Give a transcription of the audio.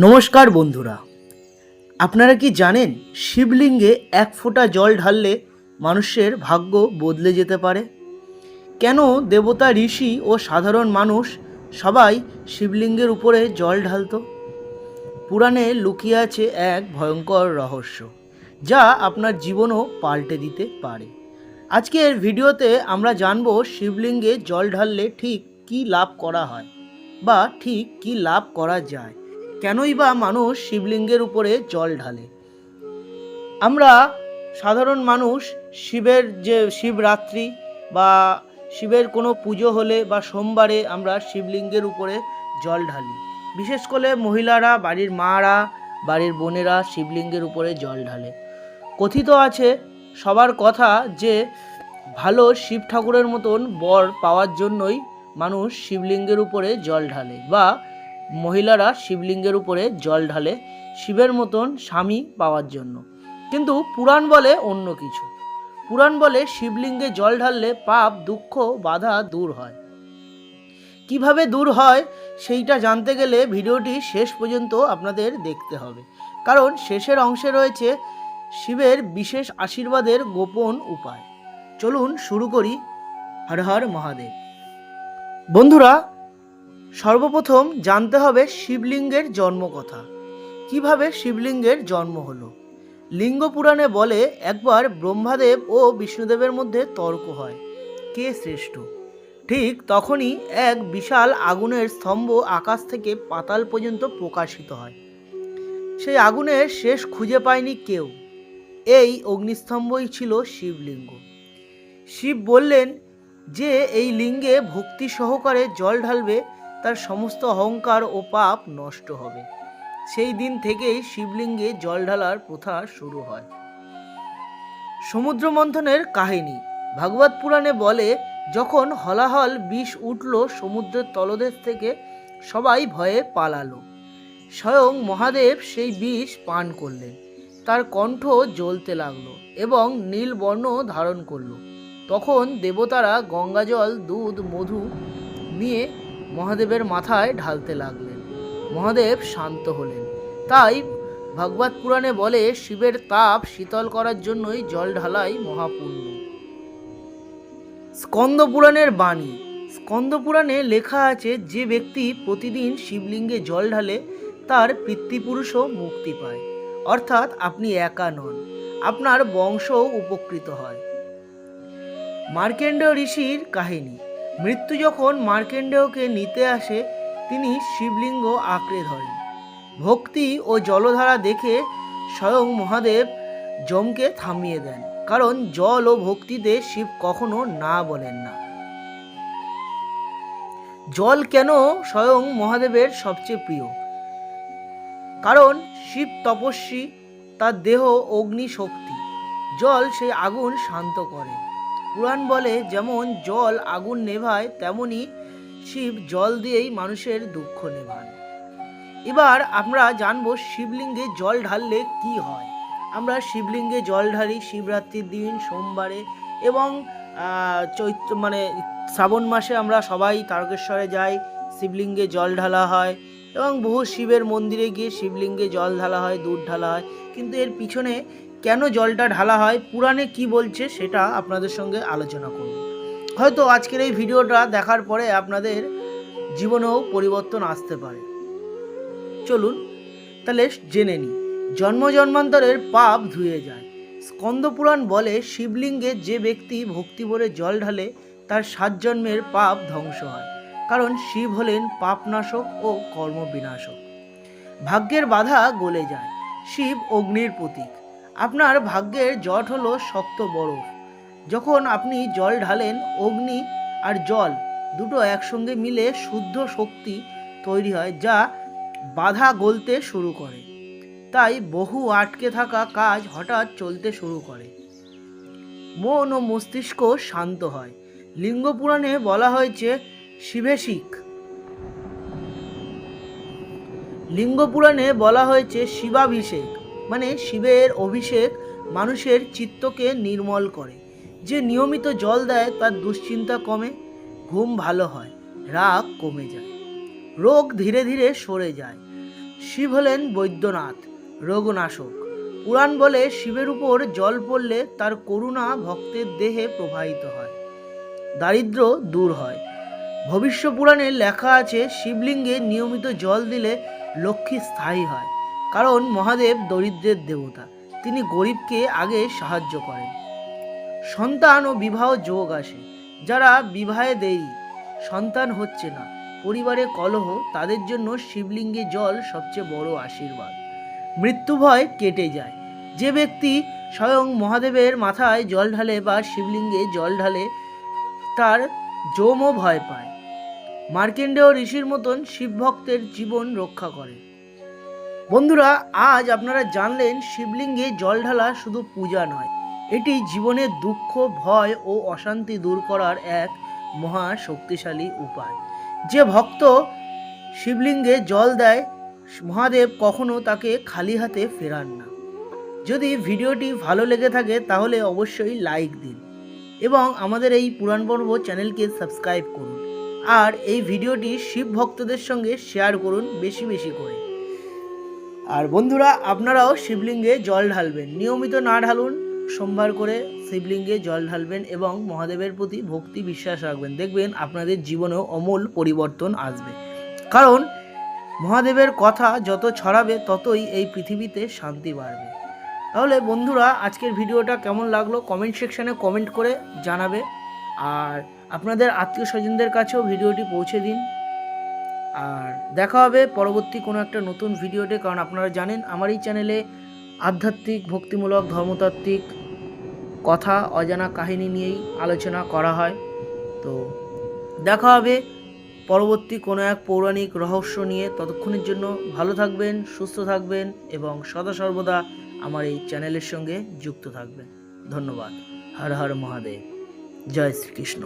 নমস্কার বন্ধুরা, আপনারা কি জানেন শিবলিঙ্গে এক ফোঁটা জল ঢাললে মানুষের ভাগ্য বদলে যেতে পারে? কেন দেবতা, ঋষি ও সাধারণ মানুষ সবাই শিবলিঙ্গের উপরে জল ঢালতো? পুরাণে লুকিয়ে আছে এক ভয়ঙ্কর রহস্য, যা আপনার জীবনও পাল্টে দিতে পারে। আজকের ভিডিওতে আমরা জানব শিবলিঙ্গে জল ঢাললে ঠিক কী লাভ করা হয় বা ঠিক কী লাভ করা যায়, কেনই বা মানুষ শিবলিঙ্গের উপরে জল ঢালে। আমরা সাধারণ মানুষ শিবের যে শিবরাত্রি বা শিবের কোনো পুজো হলে বা সোমবারে আমরা শিবলিঙ্গের উপরে জল ঢালি। বিশেষ করে মহিলারা, বাড়ির মারা, বাড়ির বোনেরা শিবলিঙ্গের উপরে জল ঢালে। কথিত আছে সবার কথা যে ভালো শিব ঠাকুরের মতন বর পাওয়ার জন্যই মানুষ শিবলিঙ্গের উপরে জল ঢালে বা মহিলারা শিবলিঙ্গের উপরে জল ঢালে শিবের মতন স্বামী পাওয়ার জন্য। কিন্তু পুরাণ বলে অন্য কিছু। পুরাণ বলে শিবলিঙ্গে জল ঢাললে পাপ, দুঃখ, বাধা দূর হয়। কিভাবে দূর হয় সেইটা জানতে গেলে ভিডিওটি শেষ পর্যন্ত আপনাদের দেখতে হবে, কারণ শেষের অংশে রয়েছে শিবের বিশেষ আশীর্বাদের গোপন উপায়। চলুন শুরু করি। হর হর মহাদেব। বন্ধুরা, সর্বপ্রথম জানতে হবে শিবলিঙ্গের জন্ম কথা। কিভাবে শিবলিঙ্গের জন্ম হলো? লিঙ্গ পুরাণে বলে একবার ব্রহ্মাদেব ও বিষ্ণুদেবের মধ্যে তর্ক হয়, কে শ্রেষ্ঠ। ঠিক তখনই এক বিশাল আগুনের স্তম্ভ আকাশ থেকে পাতাল পর্যন্ত প্রকাশিত হয়। সেই আগুনের শেষ খুঁজে পায়নি কেউ। এই অগ্নিস্তম্ভই ছিল শিবলিঙ্গ। শিব বললেন যে এই লিঙ্গে ভক্তি সহকারে জল ঢালবে তার সমস্ত অহংকার ও পাপ নষ্ট হবে। সেই দিন থেকেই শিবলিঙ্গে জল ঢালার প্রথা শুরু হয়। সমুদ্র মন্থনের কাহিনী ভাগবত পুরাণে বলে, যখন হলাহল বিষ উঠল সমুদ্রের তলদেশ থেকে, সবাই ভয়ে পালালো। স্বয়ং মহাদেব সেই বিষ পান করলেন। তার কণ্ঠ জ্বলতে লাগলো এবং নীল বর্ণ ধারণ করলো। তখন দেবতারা গঙ্গাজল, দুধ, মধু নিয়ে মহাদেবের মাথায় ঢালতে লাগলেন। মহাদেব শান্ত হলেন। তাই ভাগবত পুরাণে বলে শিবের তাপ শীতল করার জন্যই জল ঢালাই মহাপুণ্য। স্কন্দ পুরাণের বাণী। স্কন্দ পুরাণে লেখা আছে, যে ব্যক্তি প্রতিদিন শিবলিঙ্গে জল ঢালে তার পিতৃপুরুষও মুক্তি পায়। অর্থাৎ আপনি একা নন, আপনার বংশও উপকৃত হয়। মার্কেন্ডেয় ঋষির কাহিনী। মৃত্যু যখন মার্কেন্ডেয়কে নিতে আসে, তিনি শিবলিঙ্গ আঁকড়ে ধরেন। ভক্তি ও জলধারা দেখে স্বয়ং মহাদেব যমকে থামিয়ে দেন, কারণ জল ও ভক্তিতে শিব কখনো না বলেন না। জল কেন স্বয়ং মহাদেবের সবচেয়ে প্রিয়? কারণ শিব তপস্বী, তার দেহ অগ্নি শক্তি। জল সেই আগুন শান্ত করে। পুরাণ বলে, যেমন জল আগুন নেভায়, তেমনি শিব জল দিয়েই মানুষের দুঃখ নেভান। এবার আমরা জানবো শিবলিঙ্গে জল ঢাললে কি হয়। আমরা শিবলিঙ্গে জল ঢালি শিবরাত্রির দিন, সোমবারে এবং শ্রাবণ মাসে আমরা সবাই তারকেশ্বরে যাই, শিবলিঙ্গে জল ঢালা হয় এবং বহু শিবের মন্দিরে গিয়ে শিবলিঙ্গে জল ঢালা হয়, দুধ ঢালা হয়। কিন্তু এর পিছনে কেন জলটা ঢালা হয়, পুরাণে কি বলছে, সেটা আপনাদের সঙ্গে আলোচনা করব। হয়তো আজকের এই ভিডিওটা দেখার পরে আপনাদের জীবনেও পরিবর্তন আসতে পারে। চলুন তাহলে জেনে নিই। জন্ম জন্মান্তরের পাপ ধুয়ে যায়। স্কন্দ পুরাণ বলে, শিবলিঙ্গে যে ব্যক্তি ভক্তি ভরে জল ঢালে তার 7 জন্মের পাপ ধ্বংস হয়, কারণ শিব হলেন পাপনাশক ও কর্মবিনাশক। ভাগ্যের বাধা গলে যায়। শিব অগ্নির প্রতীক। আপনার ভাগ্যের জট হলো শক্ত বরফ। যখন আপনি জল ঢালেন, অগ্নি আর জল দুটো একসঙ্গে মিলে শুদ্ধ শক্তি তৈরি হয়, যা বাধা গলতে শুরু করে। তাই বহু আটকে থাকা কাজ হঠাৎ চলতে শুরু করে। মন ও মস্তিষ্ক শান্ত হয়। লিঙ্গ পুরাণে বলা হয়েছে শিবেশিক। লিঙ্গ পুরাণে বলা হয়েছে শিবাভিষেক, মানে শিবের অভিষেক মানুষের চিত্তকে নির্মল করে। যে নিয়মিত জল দেয় তার দুশ্চিন্তা কমে, ঘুম ভালো হয়, রাগ কমে যায়, রোগ ধীরে ধীরে সরে যায়। শিব হলেন বৈদ্যনাথ, রোগনাশক। পুরাণ বলে শিবের উপর জল পড়লে তার করুণা ভক্তের দেহে প্রবাহিত হয়, দারিদ্র্য দূর হয়। ভবিষ্য পুরাণে লেখা আছে শিবলিঙ্গে নিয়মিত জল দিলে লক্ষ্মী স্থায়ী হয়, কারণ মহাদেব দরিদ্রের দেবতা, তিনি গরিবকে আগে সাহায্য করেন। সন্তান ও বিবাহ যোগ আসে। যারা বিবাহে দেরি, সন্তান হচ্ছে না, পরিবারে কলহ, তাদের জন্য শিবলিঙ্গে জল সবচেয়ে বড় আশীর্বাদ। মৃত্যু ভয় কেটে যায়। যে ব্যক্তি স্বয়ং মহাদেবের মাথায় জল ঢালে বা শিবলিঙ্গে জল ঢালে তার যমও ভয় পায়। মার্কেন্ডেয় ঋষির মতন শিব ভক্তের জীবন রক্ষা করে। বন্ধুরা, আজ আপনারা জানলেন শিবলিঙ্গে জল ঢালা শুধু পূজা নয়, এটি জীবনের দুঃখ, ভয় ও অশান্তি দূর করার এক মহা শক্তিশালী উপায়। যে ভক্ত শিবলিঙ্গে জল দেয়, মহাদেব কখনো তাকে খালি হাতে ফেরান না। যদি ভিডিওটি ভালো লেগে থাকে তাহলে অবশ্যই লাইক দিন এবং আমাদের এই পুরাণ পর্ব চ্যানেলকে সাবস্ক্রাইব করুন। আর এই ভিডিওটি শিব ভক্তদের সঙ্গে শেয়ার করুন বেশি বেশি করে। আর বন্ধুরা, আপনারাও শিবলিঙ্গে জল ঢালবেন, নিয়মিত না ঢালুন, সোমবার করে শিবলিঙ্গে জল ঢালবেন এবং মহাদেবের প্রতি ভক্তি বিশ্বাস রাখবেন। দেখবেন আপনাদের জীবনেও অমূল পরিবর্তন আসবে, কারণ মহাদেবের কথা যত ছড়াবে ততই এই পৃথিবীতে শান্তি বাড়বে। তাহলে বন্ধুরা, আজকের ভিডিওটা কেমন লাগলো কমেন্ট সেকশানে কমেন্ট করে জানাবে, আর আপনাদের আত্মীয় স্বজনদের কাছেও ভিডিওটি পৌঁছে দিন। আর দেখা হবে পরবর্তী কোনো একটা নতুন ভিডিওতে, কারণ আপনারা জানেন আমার এই চ্যানেলে আধ্যাত্মিক, ভক্তিমূলক, ধর্মতাত্ত্বিক কথা, অজানা কাহিনী নিয়েই আলোচনা করা হয়। তো দেখা হবে পরবর্তী কোনো এক পৌরাণিক রহস্য নিয়ে। ততক্ষণের জন্য ভালো থাকবেন, সুস্থ থাকবেন এবং সদা সর্বদা আমার এই চ্যানেলের সঙ্গে যুক্ত থাকবেন। ধন্যবাদ। হর হর মহাদেব। জয় শ্রীকৃষ্ণ।